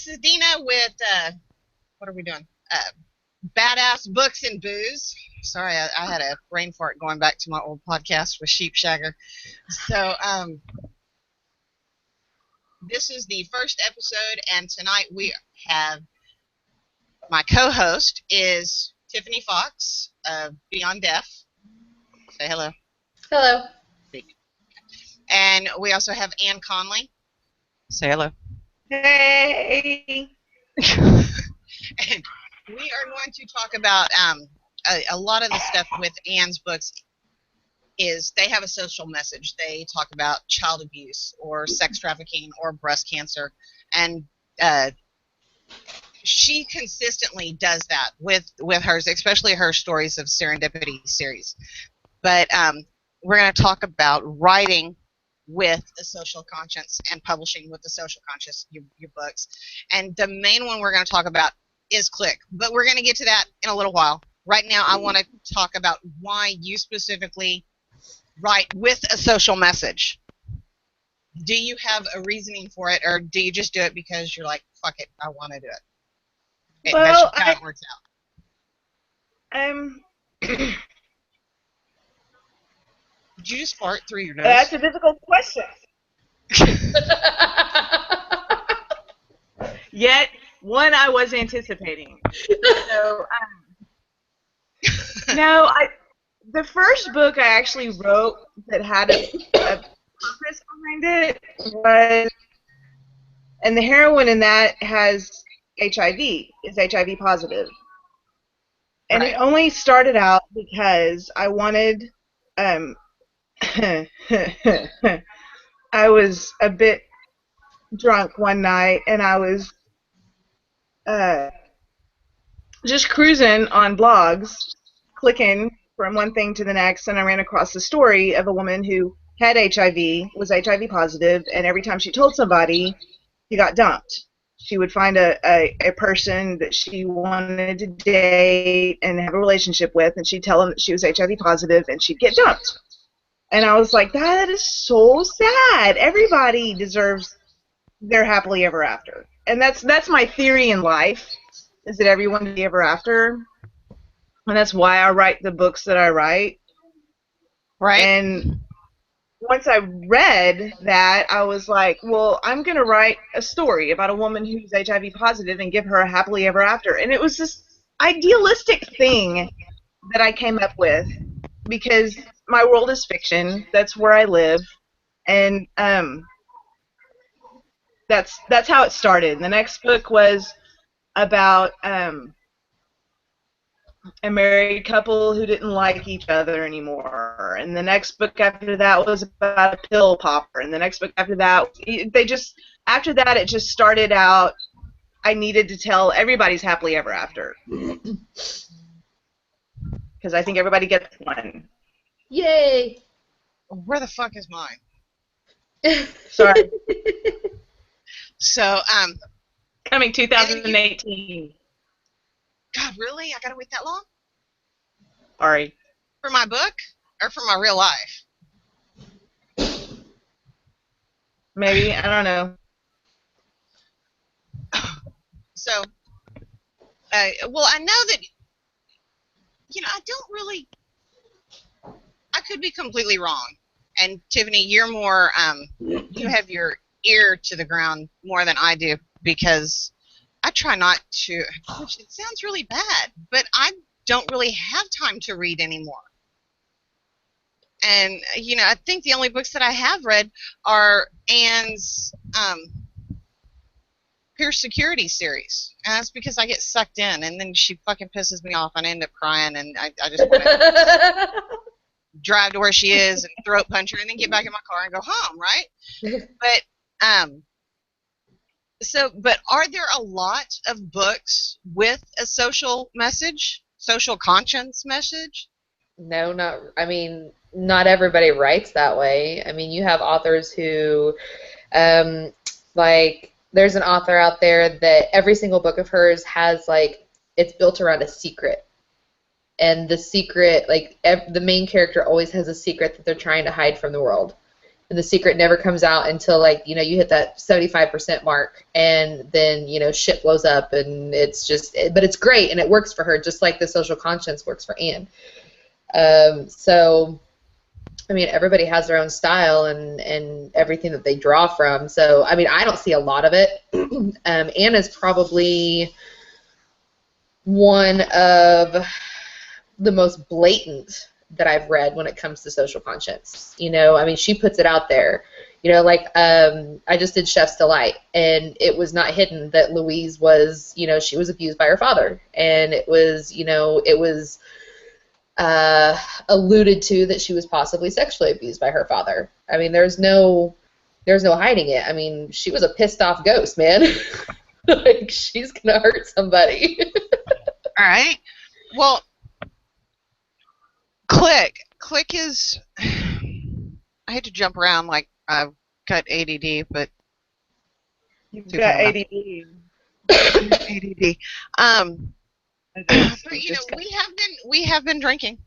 This is Dina with, what are we doing? Badass Books and Booze. Sorry, I had a brain fart going back to my old podcast with Sheep Shagger. So, this is the first episode, and tonight we have my co-host is Tiffany Fox of Beyond Deaf. Say hello. Hello. And we also have Ann Conley. Say hello. Hey. And we are going to talk about a lot of the stuff with Ann's books is they have a social message. They talk about child abuse or sex trafficking or breast cancer, and she consistently does that with hers, especially her Stories of Serendipity series. But we're going to talk about writing with a social conscience and publishing with the social conscious, your books. And the main one we're going to talk about is Click, but we're going to get to that in a little while. Right now, I want to talk about why you specifically write with a social message. Do you have a reasoning for it, or do you just do it because you're like, fuck it, I want to do it? Well, that's how it works out. Did you just fart through your nose? That's a difficult question. Yet, one I was anticipating. So, no, the first book I actually wrote that had a purpose behind it was, and the heroine in that has HIV, is HIV positive. And Right. It only started out because I wanted, I was a bit drunk one night, and I was just cruising on blogs, clicking from one thing to the next, and I ran across the story of a woman who had HIV, was HIV positive, and every time she told somebody, she got dumped. She would find a person that she wanted to date and have a relationship with, and she'd tell them that she was HIV positive, and she'd get dumped. And I was like, that is so sad. Everybody deserves their happily ever after. And that's my theory in life, is that everyone should be ever after. And that's why I write the books that I write. Right. And once I read that, I was like, well, I'm going to write a story about a woman who's HIV positive and give her a happily ever after. And it was this idealistic thing that I came up with, because my world is fiction. That's where I live. And that's how it started. The next book was about a married couple who didn't like each other anymore. And the next book after that was about a pill popper. And the next book after that, after that, it just started out, I needed to tell everybody's happily ever after. Because I think everybody gets one. Yay! Where the fuck is mine? Sorry. So, Coming 2018. God, really? I gotta wait that long? Sorry. For my book? Or for my real life? Maybe. I don't know. So, well, I know that, I don't really, I could be completely wrong. And Tiffany, you're more, you have your ear to the ground more than I do, because I try not to, which it sounds really bad, but I don't really have time to read anymore. And, I think the only books that I have read are Anne's Pierce Security series. And that's because I get sucked in, and then she fucking pisses me off, and I end up crying, and I just want to drive to where she is and throat punch her, and then get back in my car and go home, right? But, but are there a lot of books with a social message, social conscience message? No, not everybody writes that way. I mean, you have authors who, there's an author out there that every single book of hers has, it's built around a secret. And the secret, the main character always has a secret that they're trying to hide from the world. and the secret never comes out until, like, you know, you hit that 75% mark, and then, you know, shit blows up, and it's just, but it's great, and it works for her, just like the social conscience works for Anne. So, I mean, everybody has their own style and everything that they draw from. So, I mean, I don't see a lot of it. Anne is probably one of the most blatant that I've read when it comes to social conscience. You know, I mean, she puts it out there. You know, like, I just did Chef's Delight, and it was not hidden that Louise was, you know, she was abused by her father. And it was, you know, it was alluded to that she was possibly sexually abused by her father. I mean, there's no hiding it. I mean, she was a pissed off ghost, man. Like, she's gonna hurt somebody. All right. Well, Click is. I hate to jump around like I've got ADD, but You've got ADD. ADD. But, you know, we have been drinking.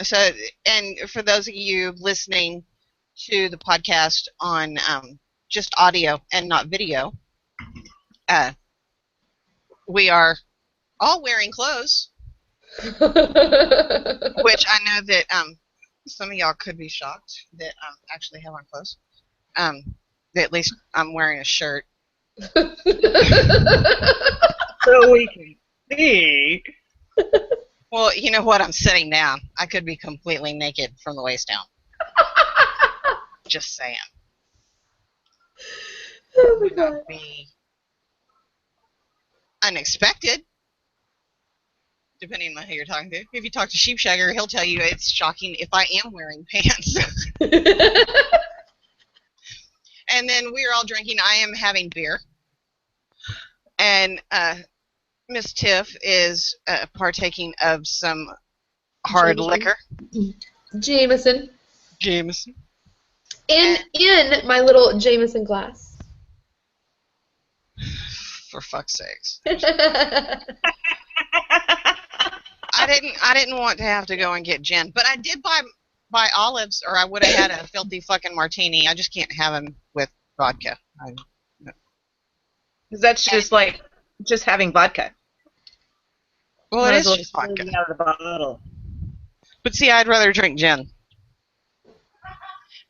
So, and for those of you listening to the podcast on just audio and not video, we are all wearing clothes, which I know that some of y'all could be shocked that I actually have on clothes. That at least I'm wearing a shirt. So we can see. Well, you know what? I'm sitting down. I could be completely naked from the waist down. Just saying. Oh my Would God. not be unexpected, depending on who you're talking to. If you talk to Sheepshagger, he'll tell you it's shocking if I am wearing pants. And then we're all drinking. I am having beer. And Miss Tiff is partaking of some hard liquor. Jameson. Jameson. In my little Jameson glass. For fuck's sakes. I didn't want to have to go and get gin, but I did buy olives, or I would have had a filthy fucking martini. I just can't have them with vodka. Because that's just like just having vodka. Well, it is just vodka. Out of the bottle. But see, I'd rather drink gin.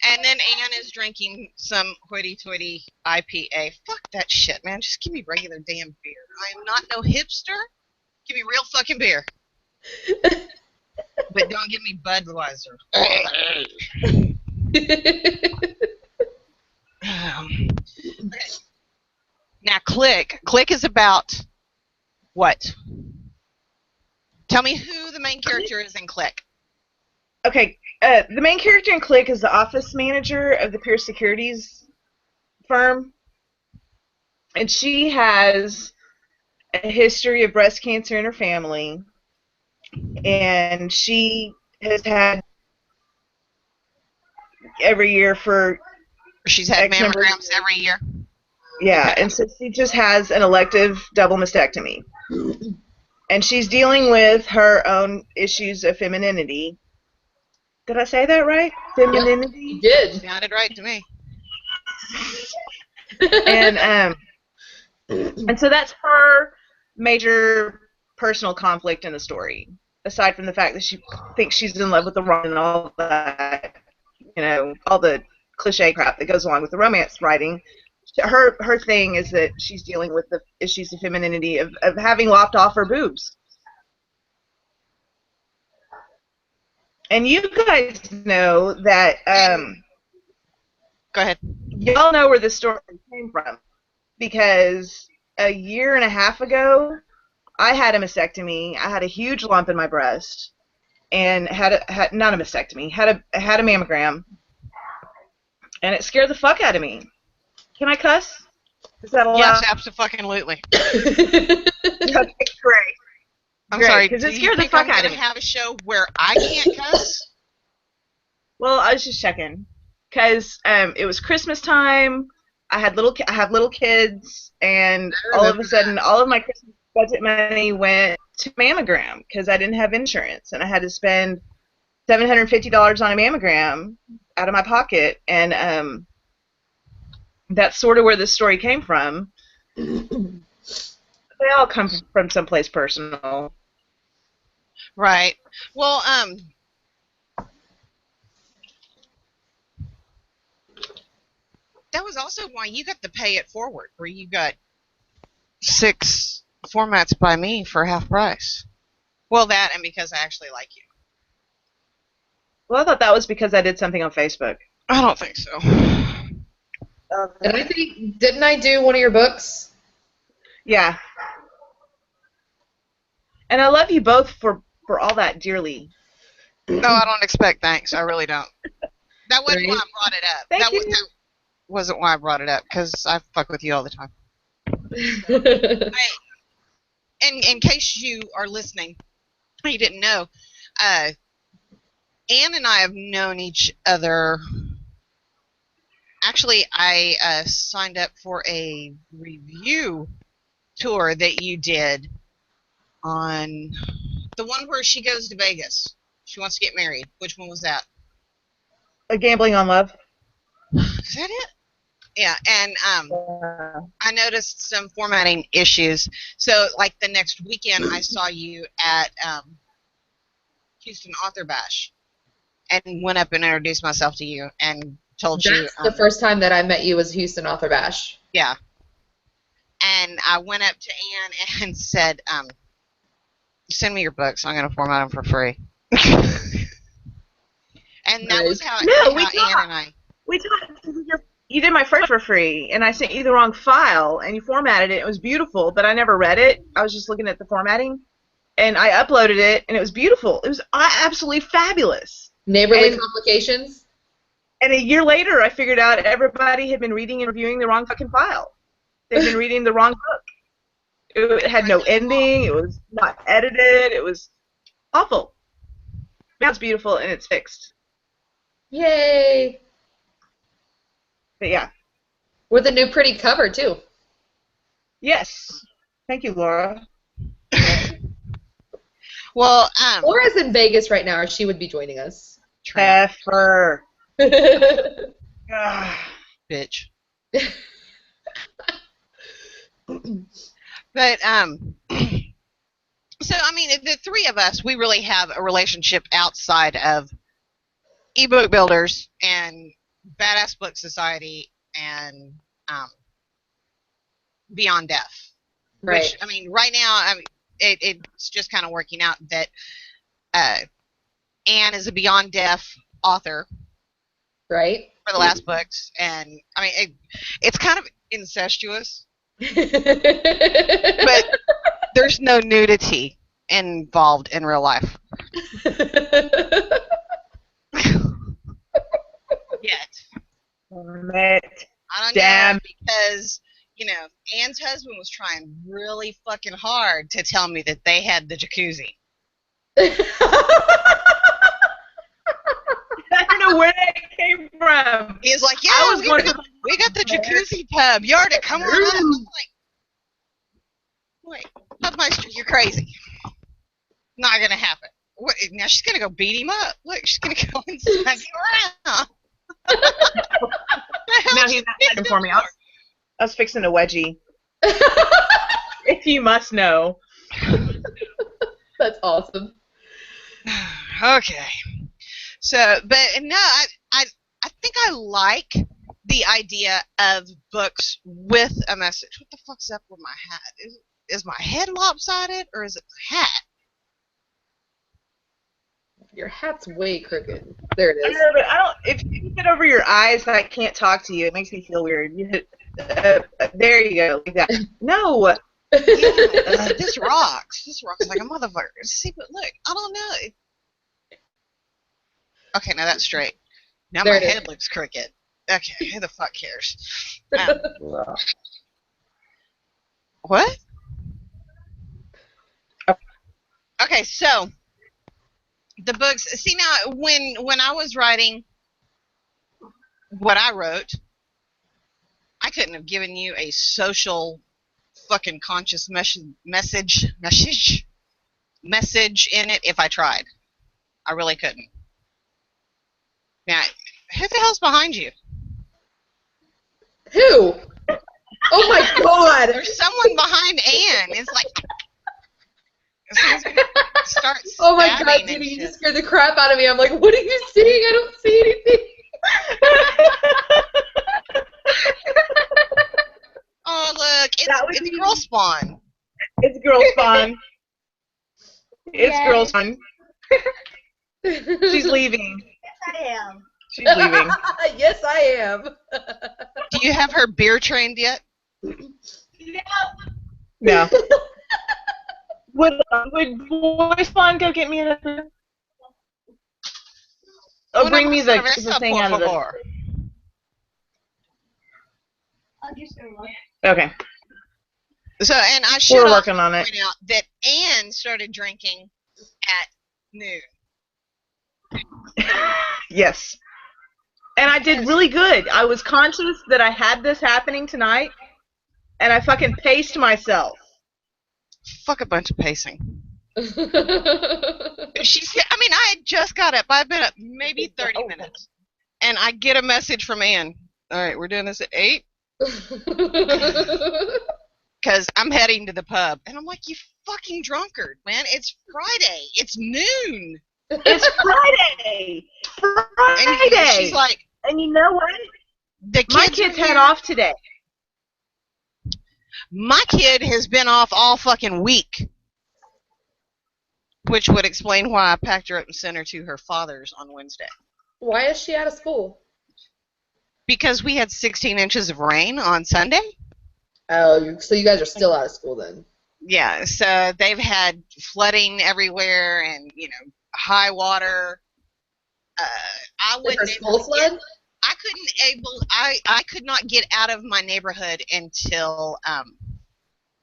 And then Anne is drinking some hoity-toity IPA. Fuck that shit, man. Just give me regular damn beer. I am not no hipster. Give me real fucking beer. But don't give me Budweiser. Okay. Now, Click is about what? Tell me who the main character is in Click. Okay, the main character in Click is the office manager of the Pierce Securities firm, and she has a history of breast cancer in her family, and she has had every year for She's had X number of mammograms every year. Yeah, and so she just has an elective double mastectomy. And she's dealing with her own issues of femininity. Did I say that right? Femininity? You did. Sounded right to me. And so that's her major personal conflict in the story. Aside from the fact that she thinks she's in love with the wrong and all that, you know, all the cliche crap that goes along with the romance writing. Her thing is that she's dealing with the issues of femininity of having lopped off her boobs. And you guys know that Go ahead. y'all know where this story came from, because a year and a half ago I had a mastectomy. I had a huge lump in my breast and had not a mastectomy, had a mammogram, and it scared the fuck out of me. Can I cuss? Is that allowed? Yes, absolutely. Okay, great. I'm Great, sorry. because it do you scared the think fuck I'm out of gonna me. have a show where I can't cuss? Well, I was just checking, because it was Christmas time. I have little kids, and all of a sudden, all of my Christmas budget money went to mammogram because I didn't have insurance, and I had to spend $750 on a mammogram out of my pocket, and that's sort of where this story came from. They all come from someplace personal. Right. Well, that was also why you got the pay it forward, where you got 6 formats by me for half price. Well, that and because I actually like you. Well, I thought that was because I did something on Facebook. I don't think so. And I think, didn't I do one of your books? Yeah. And I love you both for all that dearly. No, I don't expect thanks. I really don't. That wasn't Right. why I brought it up. Thank That you. wasn't why I brought it up, because I fuck with you all the time. And in case you are listening, you didn't know, Anne and I have known each other. Actually, I signed up for a review tour that you did on the one where she goes to Vegas. She wants to get married. Which one was that? A Gambling on Love. Is that it? Yeah, and I noticed some formatting issues. So, like the next weekend, I saw you at Houston Author Bash, and went up and introduced myself to you and told you. That's the first time that I met you was Houston Author Bash. Yeah. And I went up to Anne and said, "Send me your books. I'm going to format them for free." And that was how, No, we how Anne and I. We talked. You did my first for free, and I sent you the wrong file, and you formatted it. It was beautiful, but I never read it. I was just looking at the formatting, and I uploaded it, and it was beautiful. It was absolutely fabulous. Neighborly Complications? And a year later, I figured out everybody had been reading and reviewing the wrong fucking file. They'd been reading the wrong book. It had no ending. It was not edited. It was awful. Now it's beautiful, and it's fixed. Yay! But yeah. With a new pretty cover, too. Yes. Thank you, Laura. Well, Laura's in Vegas right now, or she would be joining us. Heifer. bitch. But so I mean, the three of us, we really have a relationship outside of ebook builders and Badass Book Society and Beyond Deaf. Right. Which, I mean, right now, it's just kind of working out that Anne is a Beyond Deaf author. Right. For the last books, and I mean, it's kind of incestuous, but there's no nudity involved in real life. Yet. I don't know, because, you know, Anne's husband was trying really fucking hard to tell me that they had the jacuzzi. I don't know where that came from. He's like, yeah, we got the jacuzzi tub. You already come on up. I'm like, wait, Hubmeister, you're crazy. Not going to happen. What, now she's going to go beat him up. Look, she's going to go and smack him around. No, he's not fighting for me. I was fixing a wedgie. If you must know. That's awesome. Okay. So, but no, I think I like the idea of books with a message. What the fuck's up with my hat? Is my head lopsided, or is it my hat? Your hat's way crooked. There it is. But I don't. If you put it over your eyes, I can't talk to you. It makes me feel weird. There you go. Like that. No. Yeah, this rocks. This rocks like a motherfucker. See, but look, I don't know. Okay, now that's straight. Now There my it is. head looks crooked. Okay, who the fuck cares? What? Okay, so the books. See, now when I was writing what I wrote, I couldn't have given you a social fucking conscious message in it if I tried. I really couldn't. Now, Who the hell's behind you? Who? Oh my God! There's someone behind Anne. It's like someone's gonna start Oh my God, stabbing Gina, and you shit. just scared the crap out of me. I'm like, what are you seeing? I don't see anything. Oh look, That would it's be- girl spawn. It's girl spawn. It's girl spawn. She's leaving. Yes, I am. She's leaving. Yes, I am. Do you have her beer trained yet? No. Would boy spawn go get me another? Oh, Una bring me the cerveza, thing por out of the. favor. I'll just go look. Okay, So, and I should we're also working on it. point out that Anne started drinking at noon. Yes. And I did really good. I was conscious that I had this happening tonight, and I fucking paced myself. Fuck a bunch of pacing. I had just got up. I've been up maybe 30 minutes. And I get a message from Ann. All right, we're doing this at 8? Because I'm heading to the pub. And I'm like, you fucking drunkard, man. It's Friday. It's noon. It's Friday. And Friday. she's like, And you know what? My kids are had here. off today. My kid has been off all fucking week. Which would explain why I packed her up and sent her to her father's on Wednesday. Why is she out of school? Because we had 16 inches of rain on Sunday. Oh, so you guys are still out of school then? Yeah, so they've had flooding everywhere and, high water. I Did wouldn't her school flood? I could not get out of my neighborhood until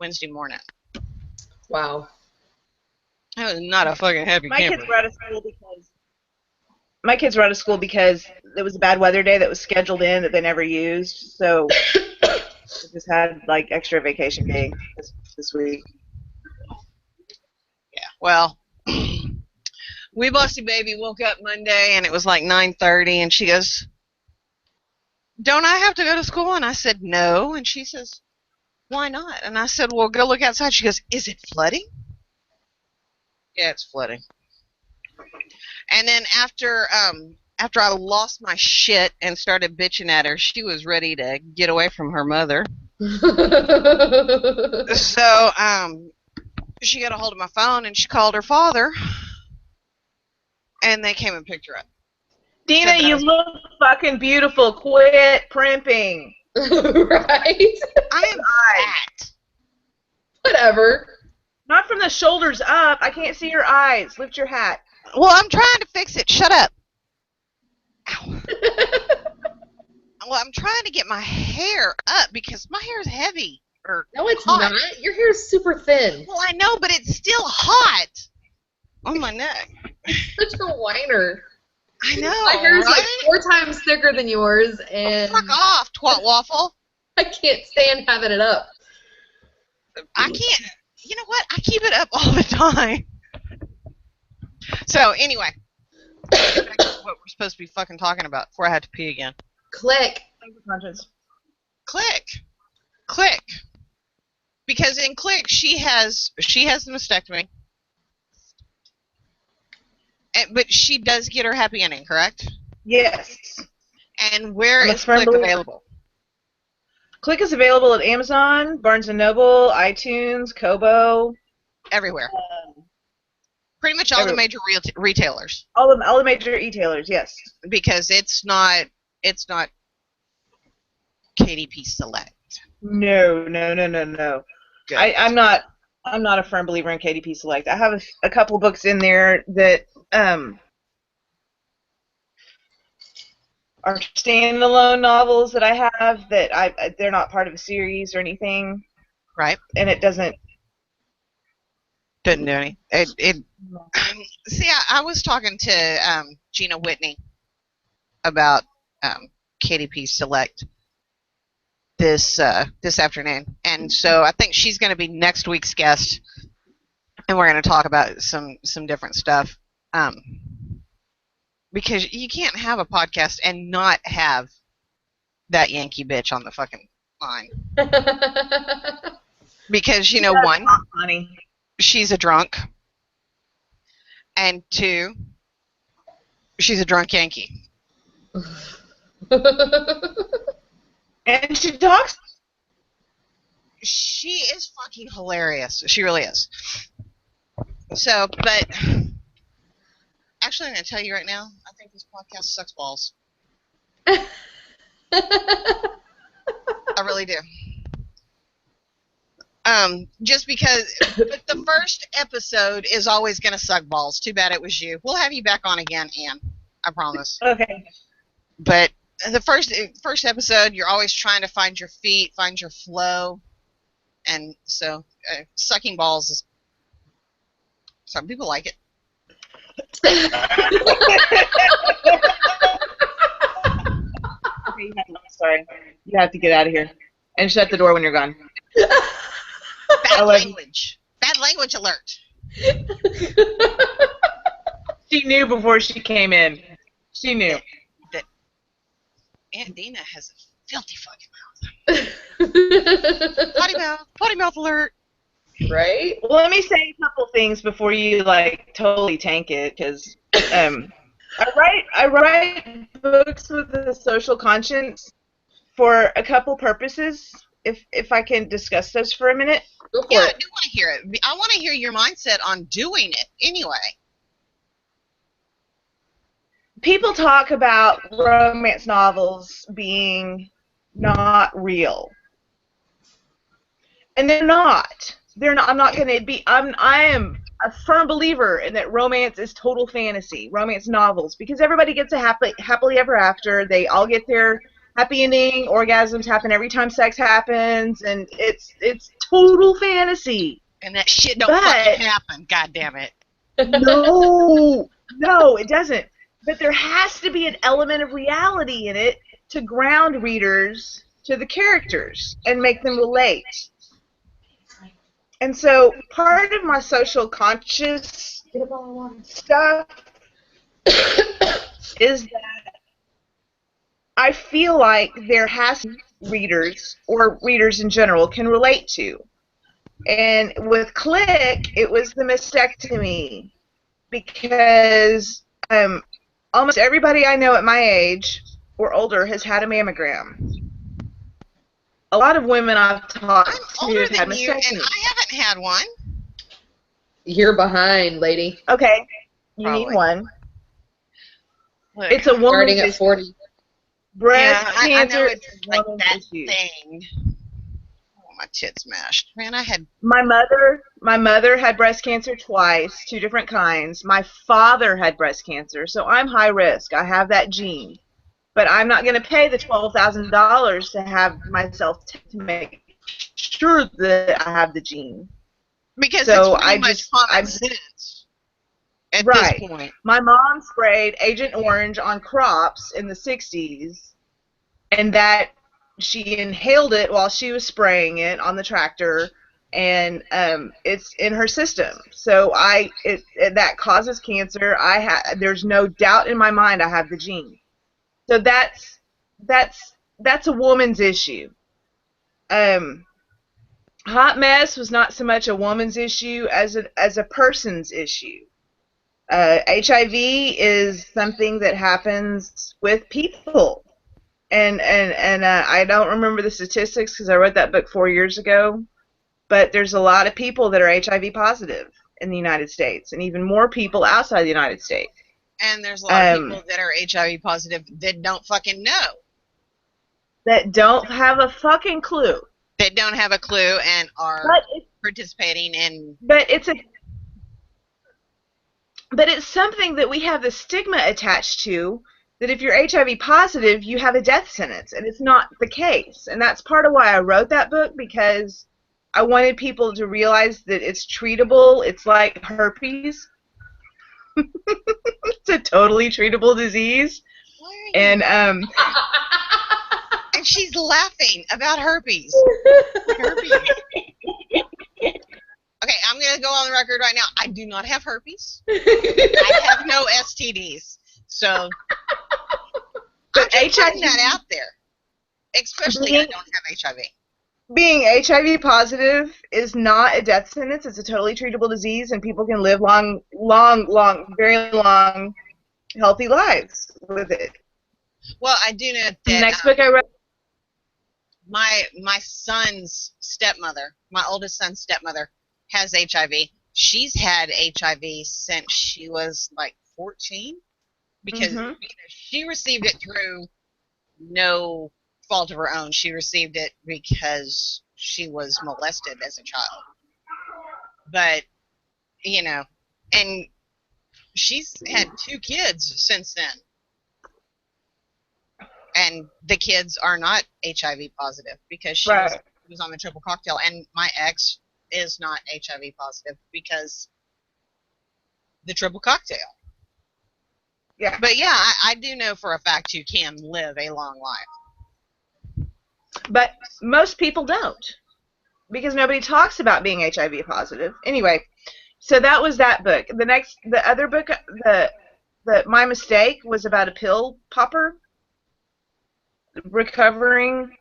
Wednesday morning. Wow. I was not a fucking happy My camper. kids were out of school because it was a bad weather day that was scheduled in that they never used. So I just had like extra vacation day this week. Yeah, well, wee bossy baby woke up Monday and it was like 9:30 and she goes, don't I have to go to school? And I said, no. And she says, why not? And I said, well, go look outside. She goes, is it flooding? Yeah, it's flooding. And then after I lost my shit and started bitching at her, she was ready to get away from her mother. So she got a hold of my phone and she called her father, and they came and picked her up. Dina, you look fucking beautiful. Quit primping. Right? I am fat. Whatever. Not from the shoulders up. I can't see your eyes. Lift your hat. Well, I'm trying to fix it. Shut up. Ow. Well, I'm trying to get my hair up because my hair is heavy. No, it's hot. not. Your hair is super thin. Well, I know, but it's still hot on my neck. Such a whiner. I know. My hair is right? like 4 times thicker than yours, and Fuck off, twat waffle. I can't stand having it up. I can't. You know what? I keep it up all the time. So, anyway. Back to what we're supposed to be fucking talking about before I had to pee again. Click. Click. Click. Because in Click, she has the mastectomy. But she does get her happy ending, correct? Yes. And where I'm a is firm Click believer. available? Click is available at Amazon, Barnes & Noble, iTunes, Kobo. Everywhere. Pretty much all the major retailers. All the major e-tailers, yes. Because it's not KDP Select. No. Good. I'm not a firm believer in KDP Select. I have a couple books in there that are standalone novels that I have that they're not part of a series or anything. Right. And it doesn't do any. See, I was talking to Gina Whitney about KDP Select this afternoon, and so I think she's going to be next week's guest, and we're going to talk about some different stuff. Because you can't have a podcast and not have that Yankee bitch on the fucking line. Because, you know, That's one, not funny. she's a drunk. And two, she's a drunk Yankee. And she talks. She is fucking hilarious. She really is. So, but actually, I'm going to tell you right now, I think this podcast sucks balls. I really do. Just because but the first episode is always going to suck balls. Too bad it was you. We'll have you back on again, Ann. I promise. Okay. But the first episode, you're always trying to find your feet, find your flow, and so sucking balls is. Some people like it. Sorry. You have to get out of here. And shut the door when you're gone. Bad language. Bad language alert. She knew before she came in. She knew. That Aunt Dina has a filthy fucking mouth. Potty mouth alert. Right? Well, let me say a couple things before you like totally tank it, because I write books with a social conscience for a couple purposes. If I can discuss those for a minute. Go for Yeah, I it. do want to hear it. I want to hear your mindset on doing it anyway. People talk about romance novels being not real, and they're not. They're not. I'm not going to be. I am a firm believer in that romance is total fantasy. Romance novels, because everybody gets a happily ever after. They all get their happy ending. Orgasms happen every time sex happens, and it's total fantasy. And that shit don't fucking happen. God damn it. No, it doesn't. But there has to be an element of reality in it to ground readers to the characters and make them relate. And so part of my social conscious stuff is that I feel like there has to be readers, or readers in general, can relate to. And with Click, it was the mastectomy, because almost everybody I know at my age or older has had a mammogram. A lot of women I've talked I'm to older have had than you, and mastectomies. I haven't had one. You're behind, lady. Okay, you Probably. need one. Look, It's a woman's Starting at issue. 40. Breast yeah, I cancer know is it's a like woman's that issue. thing. Oh, my tits mashed. Man, I had. My mother had breast cancer twice, 2 different kinds. My father had breast cancer, so I'm high risk. I have that gene. But I'm not going to pay the $12,000 to have myself to make sure that I have the gene. Because So it's pretty much common sense at Right. this point. My mom sprayed Agent Orange on crops in the 60s, and that she inhaled it while she was spraying it on the tractor, and it's in her system. So that causes cancer. There's no doubt in my mind I have the gene. So that's a woman's issue. Hot mess was not so much a woman's issue as a person's issue. HIV is something that happens with people, and I don't remember the statistics because I wrote that book 4 years ago, but there's a lot of people that are HIV positive in the United States, and even more people outside the United States. And there's a lot of people that are HIV positive that don't fucking know. That don't have a fucking clue. That don't have a clue and are participating in. But it's something that we have the stigma attached to, that if you're HIV positive, you have a death sentence, and it's not the case. And that's part of why I wrote that book, because I wanted people to realize that it's treatable. It's like herpes. It's a totally treatable disease. And and she's laughing about herpes. Herpes. Okay, I'm going to go on the record right now. I do not have herpes. I have no STDs. So But I'm just putting HIV that out there. Especially I don't have HIV. being HIV positive is not a death sentence. It's a totally treatable disease, and people can live long, very long, healthy lives with it. Well, I do know The that next book I read. my son's stepmother, my oldest son's stepmother, has HIV. She's had HIV since she was like 14 because she received it through no fault of her own. She received it because she was molested as a child. But, you know, and she's had 2 kids since then. And the kids are not HIV positive because she was on the triple cocktail. And my ex is not HIV positive because the triple cocktail. Yeah. But yeah, I do know for a fact you can live a long life. But most people don't, because nobody talks about being HIV positive. Anyway, so that was that book. The other book, My Mistake, was about a pill popper recovering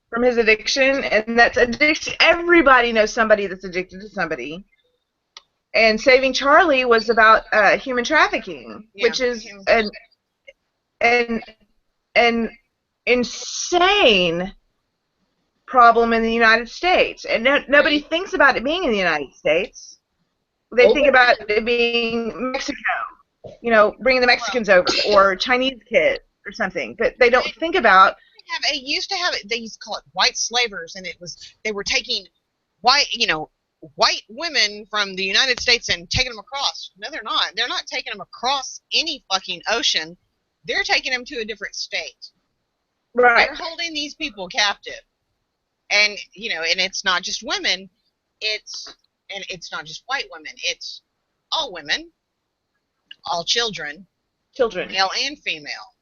from his addiction, and that's addiction. Everybody knows somebody that's addicted to somebody. And Saving Charlie was about human trafficking, which is an insane problem in the United States, and nobody thinks about it being in the United States. They think about it being Mexico, bringing the Mexicans over, or Chinese kids or something, but they don't think about. They used to have it. They used to call it white slavers, and they were taking white women from the United States and taking them across. No, they're not. They're not taking them across any fucking ocean. They're taking them to a different state. Right. They're holding these people captive. And, and it's not just women, it's not just white women, it's all women, all children, male and female.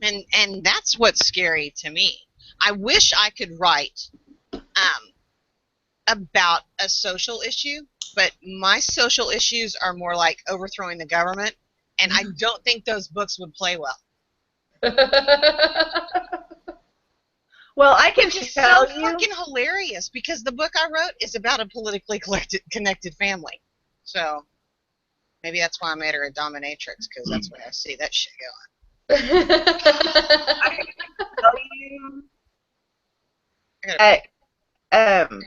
And that's what's scary to me. I wish I could write about a social issue, but my social issues are more like overthrowing the government, and I don't think those books would play well. Well, I can tell you, fucking hilarious, because the book I wrote is about a politically connected family. So maybe that's why I made her a dominatrix, because that's where I see that shit going. I can tell you,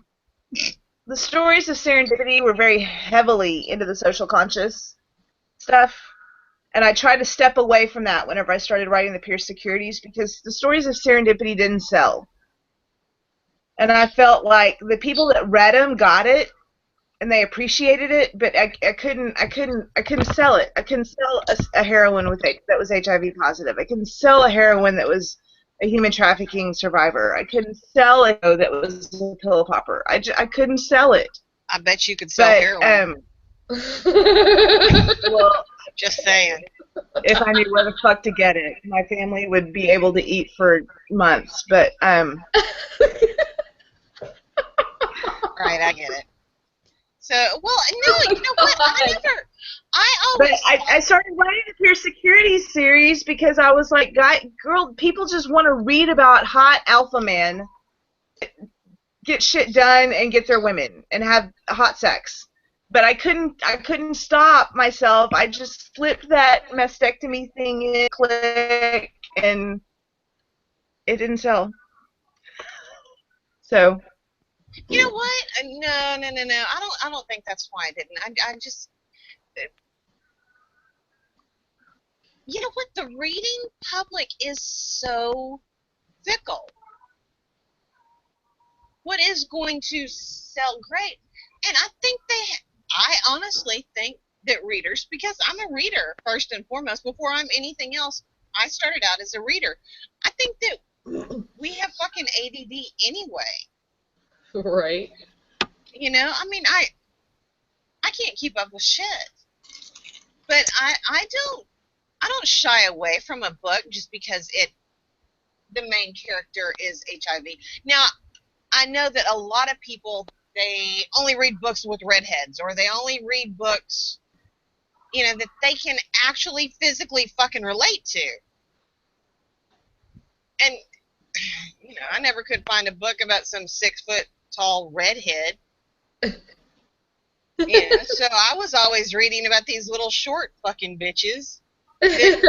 the stories of Serendipity were very heavily into the social conscious stuff. And I tried to step away from that whenever I started writing the Pierce Securities, because the stories of Serendipity didn't sell. And I felt like the people that read them got it, and they appreciated it, but I couldn't sell it. I couldn't sell a heroine that was HIV positive. I couldn't sell a heroine that was a human trafficking survivor. I couldn't sell it that was a pill popper. I couldn't sell it. I bet you could sell heroin. Well, just saying. If I knew where the fuck to get it, my family would be able to eat for months. But right, I get it. So, well, no, you know what? I started writing the Pierce Securities series because I was like, people just want to read about hot alpha men, get shit done, and get their women and have hot sex. But I couldn't stop myself. I just flipped that mastectomy thing in, click, and it didn't sell. So. You know what? No. I don't think that's why I didn't. I just. You know what? The reading public is so fickle. What is going to sell great? And I honestly think that readers, because I'm a reader first and foremost, before I'm anything else, I started out as a reader. I think that we have fucking ADD anyway. Right. I mean, I can't keep up with shit. But I don't shy away from a book just because the main character is HIV. Now, I know that a lot of people, they only read books with redheads, or they only read books you know, that they can actually physically fucking relate to. And, you know, I never could find a book about some 6-foot tall redhead. Yeah, so I was always reading about these little short fucking bitches. That,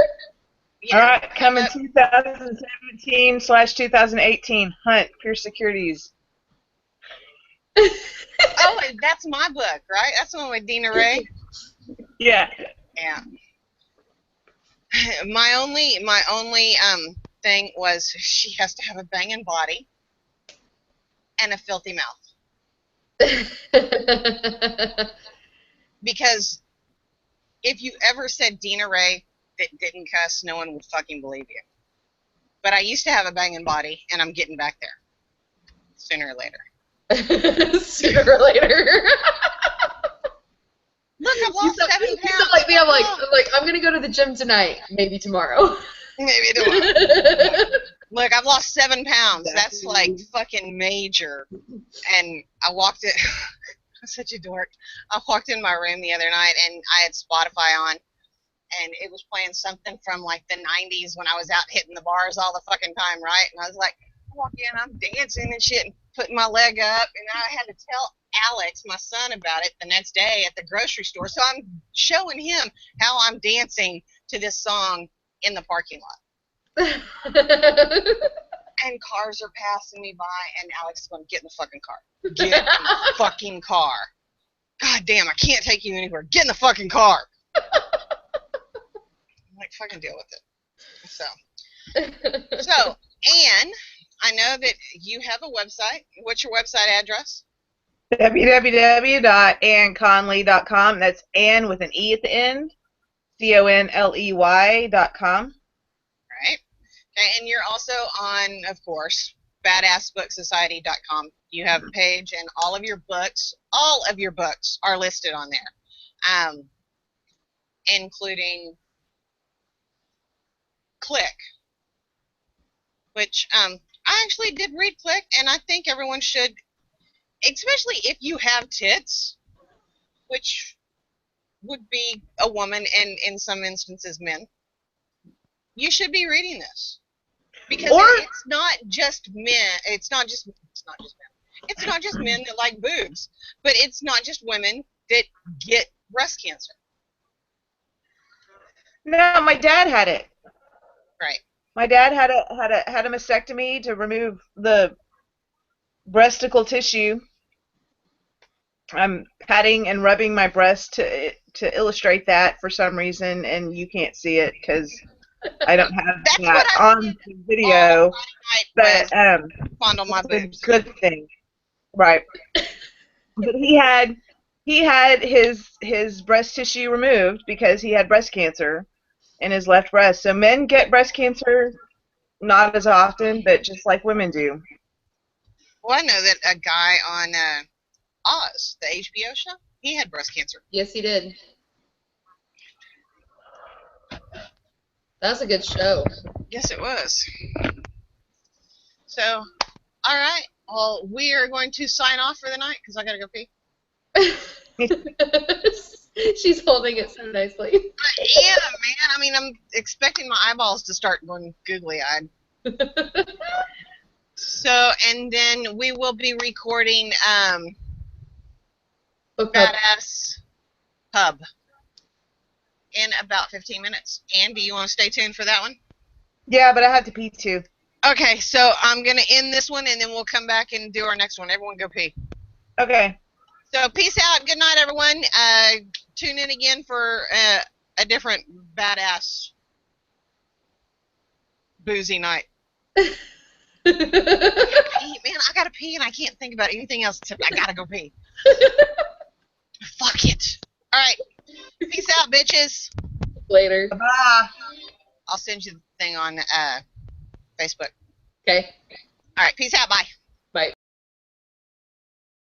you All know, right, come coming up. 2017/2018. Hunt Pure Securities. Oh, and that's my book, right? That's the one with Dina Ray. Yeah. Yeah. My only thing was she has to have a banging body and a filthy mouth. Because if you ever said Dina Ray that didn't cuss, no one would fucking believe you. But I used to have a banging body, and I'm getting back there. Sooner or later. Sooner or later. Look, I've lost 7 pounds. You sound like me. I'm like, I'm gonna go to the gym tonight, maybe tomorrow. Maybe tomorrow. Look, I've lost 7 pounds. That's like fucking major. And I walked it. I'm such a dork. I walked in my room the other night, and I had Spotify on, and it was playing something from like the 90s when I was out hitting the bars all the fucking time, right? And I was like, I walk in, I'm dancing and shit, and putting my leg up, and I had to tell Alex, my son, about it the next day at the grocery store. So I'm showing him how I'm dancing to this song in the parking lot. And cars are passing me by, and Alex is going, get in the fucking car. Get in the fucking car. God damn, I can't take you anywhere. Get in the fucking car. I'm like, fucking deal with it. So, Anne, I know that you have a website. What's your website address? www.AnnConley.com. That's Ann with an E at the end. CONLEY.com. Right. Okay, and you're also on, of course, badassbooksociety.com. You have a page, and all of your books are listed on there, including Click, which I actually did read Click, and I think everyone should, especially if you have tits, which would be a woman and in some instances men. You should be reading this. Because it's not just men. It's not just men. It's not just men that like boobs, but it's not just women that get breast cancer. No, my dad had it. Right. My dad had a mastectomy to remove the breasticle tissue. I'm patting and rubbing my breast to illustrate that for some reason, and you can't see it because I don't have that on the video. But fondle my boobs. Good thing, right? But he had his breast tissue removed because he had breast cancer in his left breast. So men get breast cancer not as often, but just like women do. Well, I know that a guy on Oz, the HBO show, he had breast cancer. Yes, he did. That's a good show. Yes, it was. So, all right. Well, we are going to sign off for the night because I got to go pee. She's holding it so nicely. Yeah, man. I mean, I'm expecting my eyeballs to start going googly-eyed. So, and then we will be recording Badass Pub in about 15 minutes. Ann, do you want to stay tuned for that one? Yeah, but I have to pee too. Okay, so I'm going to end this one, and then we'll come back and do our next one. Everyone go pee. Okay. So peace out. Good night, everyone. Tune in again for a different badass boozy night. I gotta pee, man. I gotta pee, and I can't think about anything else except I gotta go pee. Fuck it. All right. Peace out, bitches. Later. Bye. I'll send you the thing on Facebook. Okay. All right. Peace out. Bye.